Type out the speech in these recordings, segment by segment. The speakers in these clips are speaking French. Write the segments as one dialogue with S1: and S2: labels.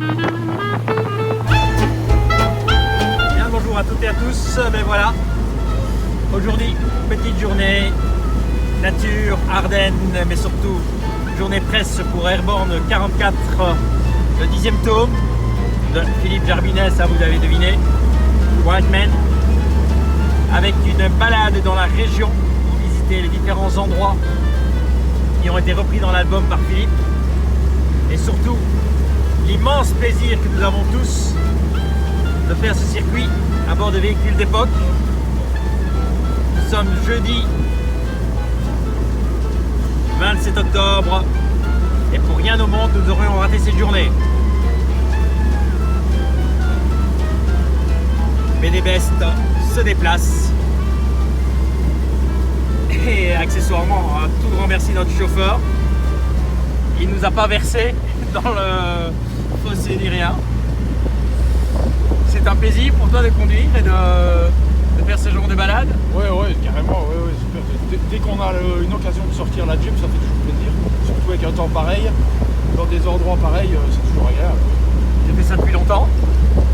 S1: Bien le bonjour à toutes et à tous, ben voilà, aujourd'hui petite journée, nature, Ardennes, mais surtout journée presse pour Airborne 44, le 10e tome de Philippe Jarbinet, ça vous avez deviné, Whiteman, avec une balade dans la région pour visiter les différents endroits qui ont été repris dans l'album par Philippe, et surtout l'immense plaisir que nous avons tous de faire ce circuit à bord de véhicules d'époque. Nous sommes jeudi 27 octobre et pour rien au monde nous aurions raté cette journée. Mais les bestes se déplacent et accessoirement un tout grand merci à notre chauffeur. Il ne nous a pas versé dans le fossé ni rien. C'est un plaisir pour toi de conduire et de faire ce genre de balade?
S2: Ouais, carrément, ouais, super. Dès qu'on a une occasion de sortir la Jeep, ça fait toujours plaisir. Surtout avec un temps pareil, dans des endroits pareils, c'est toujours agréable.
S1: Tu fais ça depuis longtemps?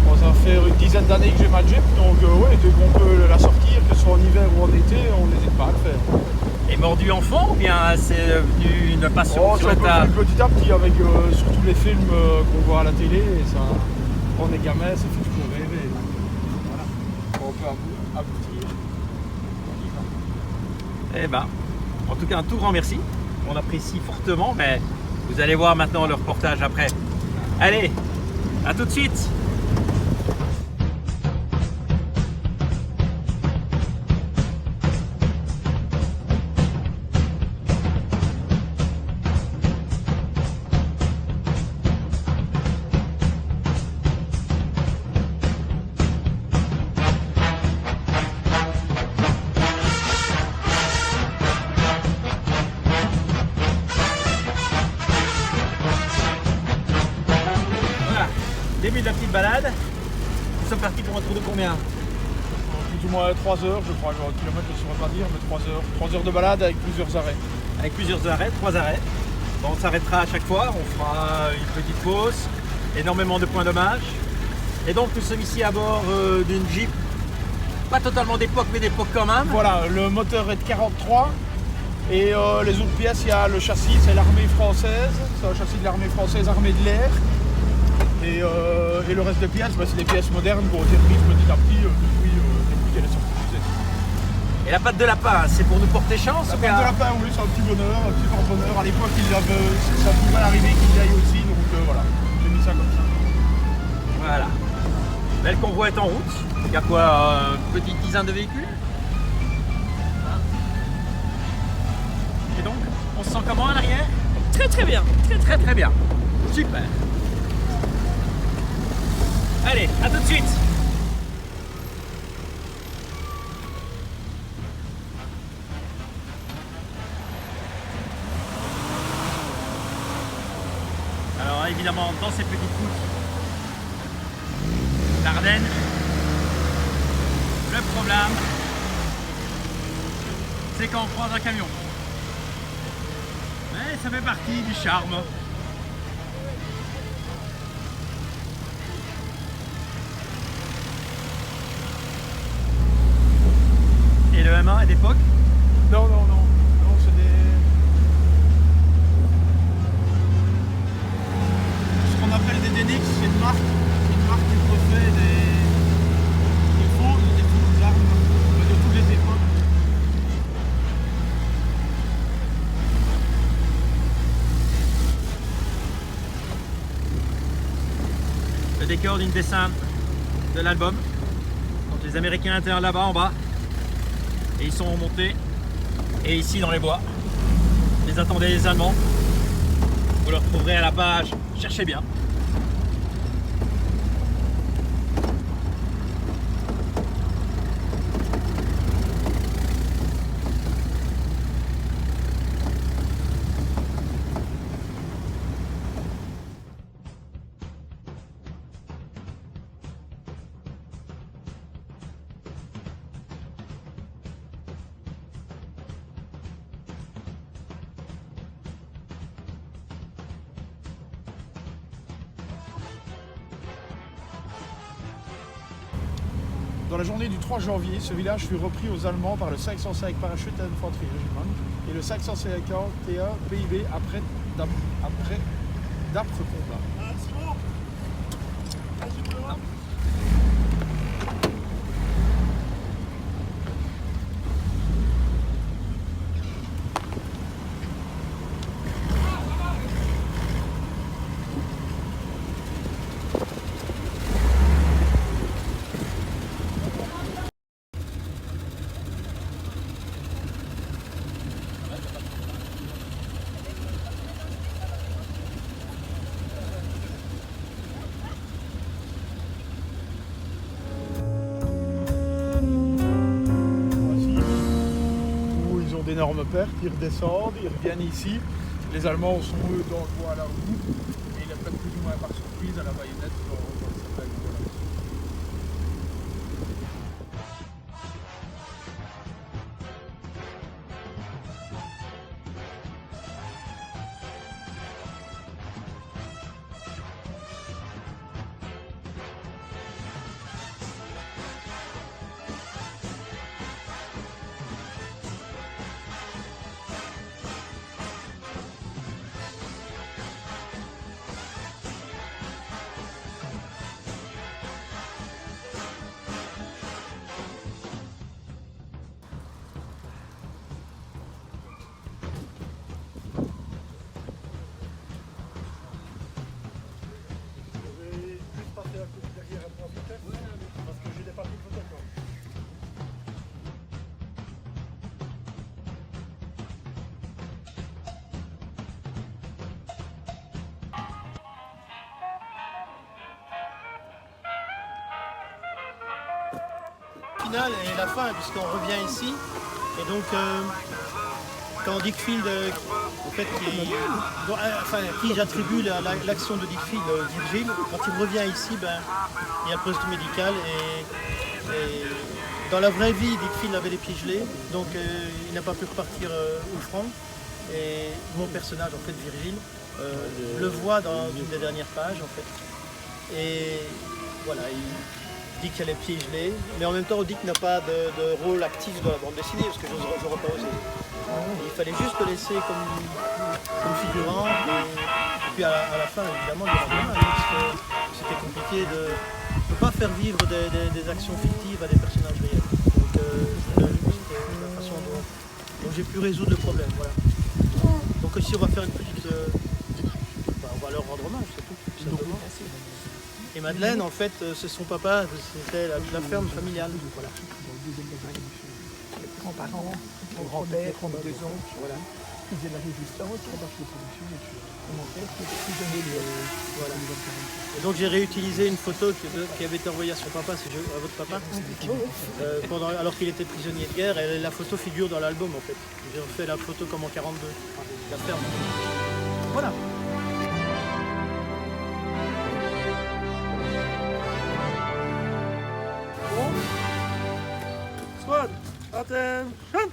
S2: Bon, ça fait une dizaine d'années que j'ai ma Jeep, donc ouais, dès qu'on peut la sortir, que ce soit en hiver ou en été, on n'hésite pas à le faire.
S1: Et mordu enfant ou bien c'est devenu une passion sur
S2: c'est
S1: le tas?
S2: petit à petit avec surtout les films qu'on voit à la télé, et ça, quand on est gamin, ça fait toujours rêver. Voilà, on peut aboutir.
S1: Eh ben, en tout cas un tout grand merci, on apprécie fortement, mais vous allez voir maintenant le reportage après. Allez, à tout de suite. Début de la petite balade. Nous sommes partis pour un tour de combien?
S2: Plus ou moins 3 heures, je crois, kilomètres, je ne saurais pas dire, mais 3 heures. 3 heures de balade avec plusieurs arrêts.
S1: Avec plusieurs arrêts, 3 arrêts. Bon, on s'arrêtera à chaque fois, on fera une petite pause, énormément de points d'hommage. Et donc nous sommes ici à bord d'une Jeep, pas totalement d'époque, mais d'époque quand même.
S2: Voilà, le moteur est de 43 et les autres pièces, il y a le châssis, c'est l'armée française, c'est un châssis de l'armée française, armée de l'air. Et le reste des pièces, c'est des pièces modernes qui ont été prises petit à petit depuis qu'elle est sortie.
S1: Et la patte de lapin, c'est pour nous porter chance?
S2: La patte de lapin, oui, c'est un petit bonheur, un petit porte-bonheur. À l'époque, ça pouvait arriver qu'il y aille aussi, donc voilà, j'ai mis ça comme ça.
S1: Voilà. Belle convoi est en route. Il y a quoi, une petite dizaine de véhicules? Et donc, on se sent comment à l'arrière?
S3: Très bien,
S1: Très bien. Super. Allez, à tout de suite. Alors évidemment, dans ces petites routes d'Ardennes, le problème, c'est quand on croise un camion. Mais ça fait partie du charme. Et le M1 est d'époque?
S2: Non, c'est ce qu'on appelle des DNX, c'est une marque qui refait des fausses armes de toutes les époques.
S1: Le décor d'une descente de l'album. Donc les Américains étaient là-bas en bas. Et ils sont montés. Et ici dans les bois. Les attendaient les Allemands. Vous le retrouverez à la page. Cherchez bien.
S2: Dans la journée du 3 janvier, ce village fut repris aux Allemands par le 505 Parachute Infanterie Regiment et le 551 PIB après d'âpres combats. D'énormes pertes, ils redescendent, ils reviennent ici. Les Allemands sont eux dans le bois à la roue et ils les prennent plus ou moins par surprise à la baïonnette dans le cercle de la maison. Parce que j'ai des papiers de photocopie.
S3: Finale et la fin, puisqu'on revient ici. Et donc, quand Dickfield, en fait, qui j'attribue l'action de Dickfield, Virgile, quand il revient ici, il y a le poste médical et dans la vraie vie, Dickfield avait les pieds gelés, donc il n'a pas pu repartir au front. Et mon personnage, en fait, Virgile, le voit dans une des dernières pages, en fait. Et voilà, il dit qu'il a les pieds gelés, mais en même temps, Dick n'a pas de rôle actif dans la bande dessinée, parce que je n'aurais pas osé. Il fallait juste le laisser comme figurant, et puis à la fin, évidemment, il y aura dommage, parce que c'était compliqué de ne pas faire vivre des actions fictives à des personnages réels. Donc c'était la façon dont j'ai pu résoudre le problème. Voilà. Donc ici, on va faire une petite... on va leur rendre hommage, c'est tout. Simplement. Et Madeleine, en fait, c'est son papa, c'était la ferme familiale. Voilà.
S4: Les grands-parents, mon grand-père, mes deux oncles, voilà. Ils faisaient la résistance, la marche de production, et puis mon père qui était prisonnier
S3: voilà. Et donc j'ai réutilisé une photo qui avait été envoyée à son papa, à votre papa, alors qu'il était prisonnier de guerre, et la photo figure dans l'album en fait. J'ai refait la photo comme en 42, la ferme. Voilà.
S5: Squad, attention!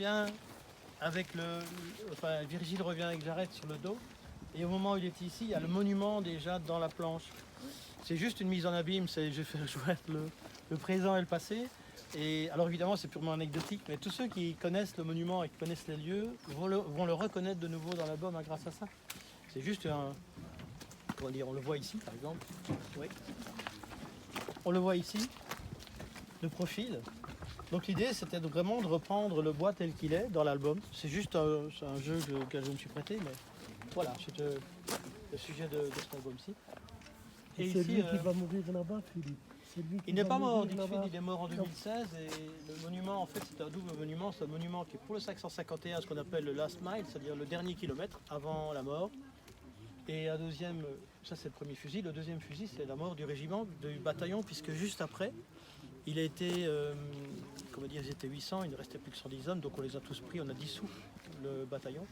S3: revient avec enfin Virgile revient avec Jared sur le dos. Et au moment où il est ici, il y a le monument déjà dans la planche. C'est juste une mise en abîme, je vais faire jouer le présent et le passé. Et alors évidemment c'est purement anecdotique, mais tous ceux qui connaissent le monument et qui connaissent les lieux vont le reconnaître de nouveau dans l'album grâce à ça. C'est juste comment dire, on le voit ici par exemple. Oui. On le voit ici, de profil. Donc l'idée c'était vraiment de reprendre le bois tel qu'il est dans l'album. C'est juste un jeu auquel je me suis prêté, mais voilà, c'est le sujet de cet album-ci.
S4: Et c'est lui qui va mourir là-bas, Philippe.
S3: Il n'est pas mort, Dick Field, il est mort en 2016 et le monument en fait c'est un double monument, c'est un monument qui est pour le 551, ce qu'on appelle le last mile, c'est-à-dire le dernier kilomètre avant la mort. Et un deuxième, ça c'est le premier fusil, le deuxième fusil c'est la mort du régiment, du bataillon, puisque juste après, il a été, comment dire, ils étaient 800, il ne restait plus que 110 hommes, donc on les a tous pris, on a dissous le bataillon.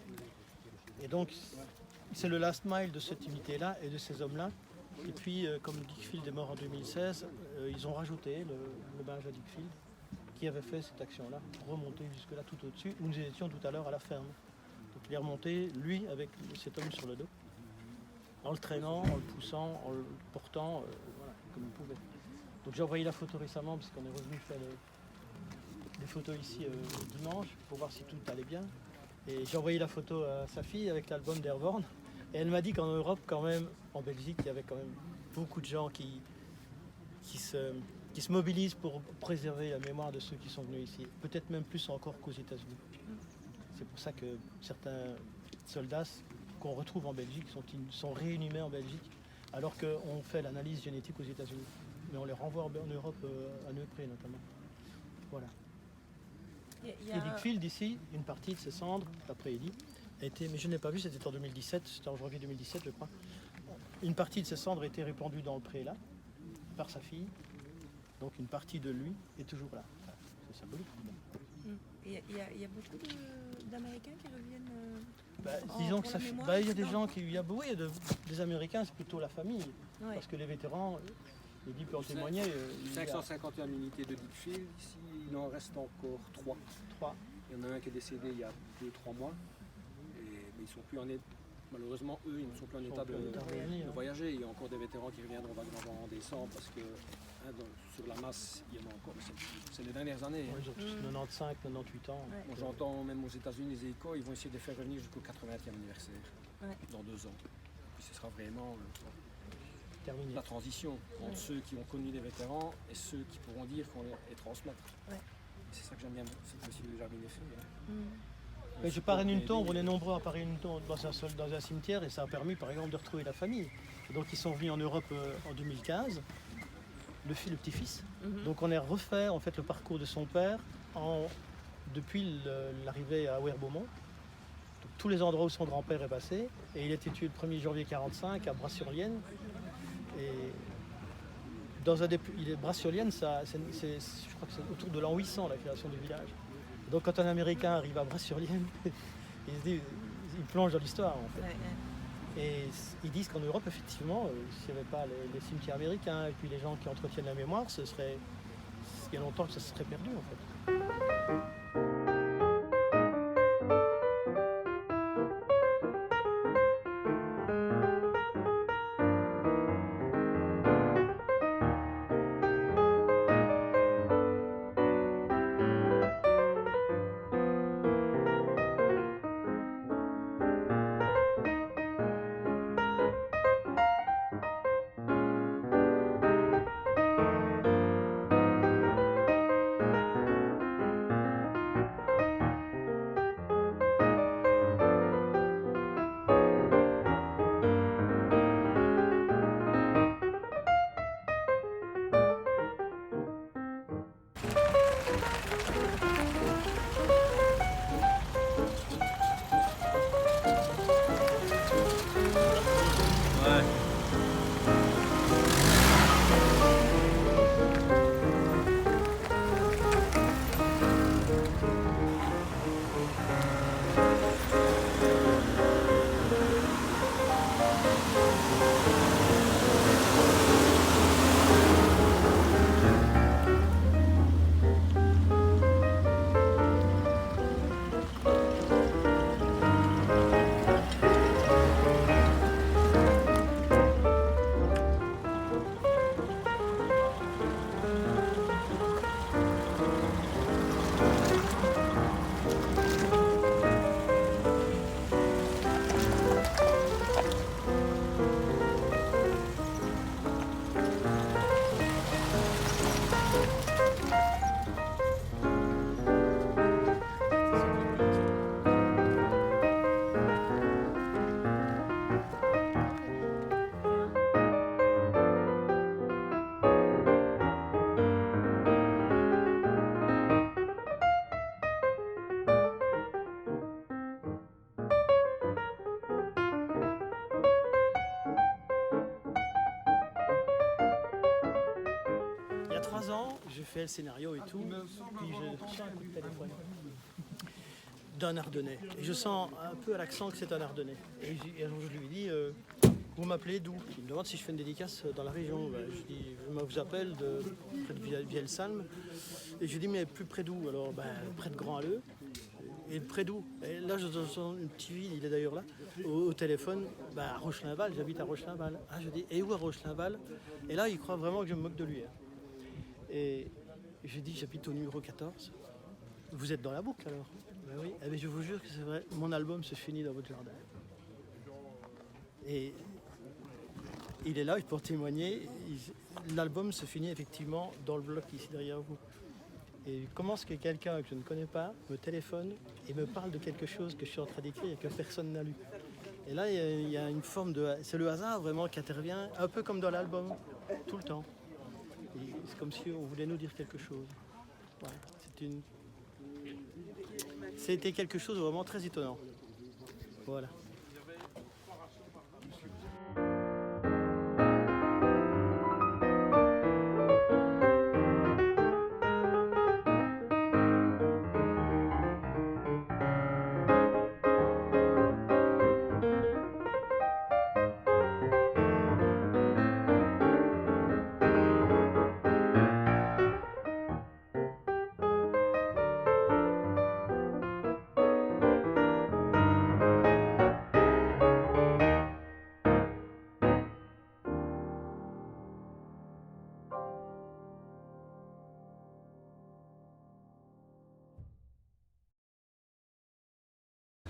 S3: Et donc c'est le last mile de cette unité-là et de ces hommes-là. Et puis, comme Dick Field est mort en 2016, ils ont rajouté le badge à Dick Field qui avait fait cette action-là, remonter jusque-là tout au-dessus, où nous étions tout à l'heure à la ferme. Donc il est remonté, lui, avec cet homme sur le dos, en le traînant, en le poussant, en le portant, voilà, comme il pouvait. Donc j'ai envoyé la photo récemment, parce qu'on est revenu faire des photos ici dimanche, pour voir si tout allait bien. Et j'ai envoyé la photo à sa fille avec l'album d'Airborne. Et elle m'a dit qu'en Europe, quand même, en Belgique, il y avait quand même beaucoup de gens qui se mobilisent pour préserver la mémoire de ceux qui sont venus ici. Peut-être même plus encore qu'aux États-Unis. C'est pour ça que certains soldats qu'on retrouve en Belgique sont réinhumés en Belgique, alors qu'on fait l'analyse génétique aux États-Unis. Mais on les renvoie en Europe, à Neupré notamment. Voilà. Et Dick Field, ici, une partie de ses cendres, après il dit, mais je n'ai pas vu, c'était en 2017, c'était en janvier 2017 je crois. Une partie de ses cendres a été répandue dans le pré là, par sa fille. Donc une partie de lui est toujours là. Enfin, c'est symbolique.
S6: Et il y a beaucoup d'Américains qui reviennent
S3: disons que
S6: pour
S3: ça
S6: la
S3: fait.
S6: mémoire,
S3: Il y a des
S6: non?
S3: gens qui. Il y a des Américains, c'est plutôt la famille.
S6: Ouais.
S3: Parce que les vétérans, Eddie peut en témoigner. Il y a
S7: 551 unités de Dick Field, ici il en reste encore 3.
S3: 3.
S7: Il y en a un qui est décédé il y a 2-3 mois. Mais ils sont plus en état. Malheureusement, eux, ils ne sont plus en état de voyager. Il y a encore des vétérans qui reviendront vaguement en décembre parce que sur la masse, il y en a encore. C'est les dernières années.
S3: Ils ont tous 95, 98 ans.
S6: Ouais.
S7: Bon, j'entends même aux États-Unis, les échos, ils vont essayer de les faire revenir jusqu'au 80e anniversaire, dans 2 ans. Puis ce sera vraiment
S3: Terminé.
S7: la transition entre ceux qui ont connu les vétérans et ceux qui pourront dire qu'on les transmettre.
S6: Ouais.
S7: C'est ça que j'aime bien, c'est que M. Jardinet fait.
S3: Mais je parraine une tombe, on est nombreux à parrainer une tombe dans un cimetière et ça a permis par exemple de retrouver la famille. Et donc ils sont venus en Europe en 2015, le petit-fils. Donc on a refait en fait le parcours de son père depuis l'arrivée à Auer-Beaumont. Tous les endroits où son grand-père est passé. Et il a été tué le 1er janvier 1945 à Bras-sur-Lienne. Et Bras-sur-Lienne, je crois que c'est autour de l'an 800 la création du village. Donc quand un Américain arrive à Bras-sur-Lienne, il plonge dans l'histoire en fait.
S6: Ouais.
S3: Et ils disent qu'en Europe, effectivement, s'il n'y avait pas les cimetières américains et puis les gens qui entretiennent la mémoire, il y a longtemps que ça se serait perdu en fait. 3 ans, je fais le scénario et tout, puis je reçois un coup de téléphone d'un Ardennais. Et je sens un peu à l'accent que c'est un Ardennais. Et alors je lui dis, vous m'appelez d'où? Il me demande si je fais une dédicace dans la région. Ben, je dis, je vous appelle de près de Vielsalm. Et je lui dis, mais plus près d'où? Alors, ben, près de Grand-Halleux. Et près d'où? Et là, je sens une petite ville, il est d'ailleurs là, au téléphone, ben, à Roche-Limballe, j'habite à Roche-Limballe. Ah, je dis, et où à Roche-Limballe? Et là, il croit vraiment que je me moque de lui. Hein. Et je dis, j'habite au numéro 14. Vous êtes dans la boucle alors? Ben oui, eh bien, je vous jure que c'est vrai, mon album se finit dans votre jardin. Et il est là, il peut en témoigner. L'album se finit effectivement dans le bloc ici derrière vous. Et comment est-ce que quelqu'un que je ne connais pas me téléphone et me parle de quelque chose que je suis en train d'écrire et que personne n'a lu? Et là, il y a une forme de... C'est le hasard vraiment qui intervient, un peu comme dans l'album, tout le temps. C'est comme si on voulait nous dire quelque chose. Ouais, c'était quelque chose de vraiment très étonnant. Voilà.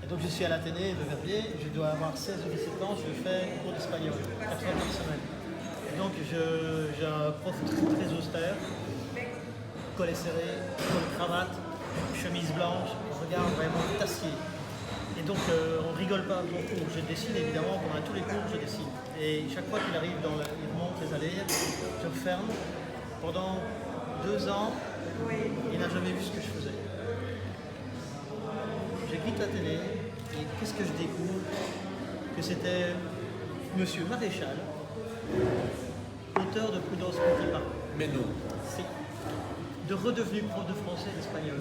S3: Donc je suis à l'Athénée de Verviers, je dois avoir 16 ou 17 ans, je fais cours d'espagnol, 4 heures par semaine. Et donc j'ai un prof très austère, collet serré, cravate, chemise blanche, regard vraiment d'acier. Et donc on rigole pas dans le cours, je dessine évidemment, pendant tous les cours je dessine. Et chaque fois qu'il arrive dans il remonte les allées, je referme. Pendant 2 ans, il n'a jamais vu ce que je faisais. Je quitte l'Athénée et qu'est-ce que je découvre? Que c'était Monsieur Maréchal, auteur de Prudence Petit Pas. Mais non. Si. De redevenu prof de français et d'espagnol.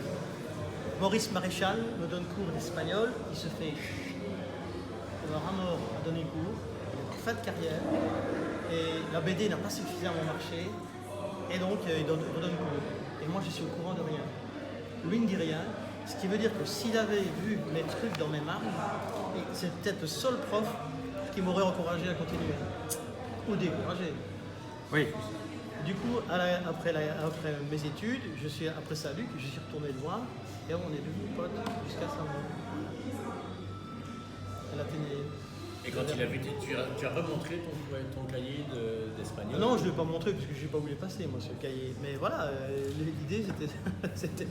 S3: Maurice Maréchal me donne cours d'espagnol, il se fait un mort à donner cours, fin de carrière, et la BD n'a pas suffisamment marché, et donc il redonne cours. Et moi je suis au courant de rien. Lui ne dit rien. Ce qui veut dire que s'il avait vu mes trucs dans mes marges, c'est peut-être le seul prof qui m'aurait encouragé à continuer. Ou découragé.
S1: Oui.
S3: Du coup, après mes études, après Saint-Luc, je suis retourné le voir et on est devenus potes jusqu'à Saint-Luc. À l'Athénée.
S8: Et quand il a vu, tu as remontré ton cahier d'espagnol?
S3: Non, je ne l'ai pas montré parce que je n'ai pas voulu passer, moi, ce cahier. Mais voilà, l'idée, c'était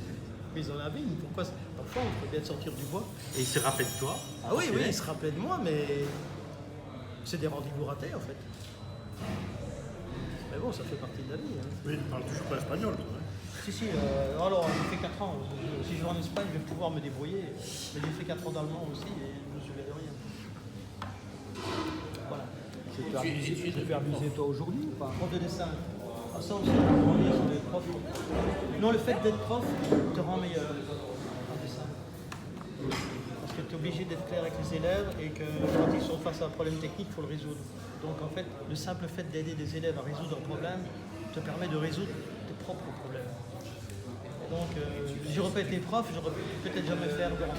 S3: mise en abîme. Pourquoi? Parfois, on peut bien sortir du bois.
S1: Et il se rappelle de toi?
S3: Ah oui, il se rappelait de moi, mais c'est des rendez-vous ratés, en fait. Mais bon, ça fait partie de la vie. Hein.
S2: Oui, il parle toujours pas espagnol.
S3: Si, alors j'ai fait 4 ans. Si je vais en Espagne, je vais pouvoir me débrouiller. Mais j'ai fait 4 ans d'allemand aussi et je ne me souviens de rien. Voilà.
S4: Tu te fais amuser toi aujourd'hui ou pas?
S3: Prof de dessin. Ah, ça aussi, on est prof. Non, le fait d'être prof te rend meilleur en dessin. Parce que tu es obligé d'être clair avec les élèves et que quand ils sont face à un problème technique, il faut le résoudre. Donc en fait, le simple fait d'aider des élèves à résoudre un problème te permet de résoudre tes propres problèmes. Donc, si j'aurais pas été prof, j'aurais peut-être jamais fait Herbert.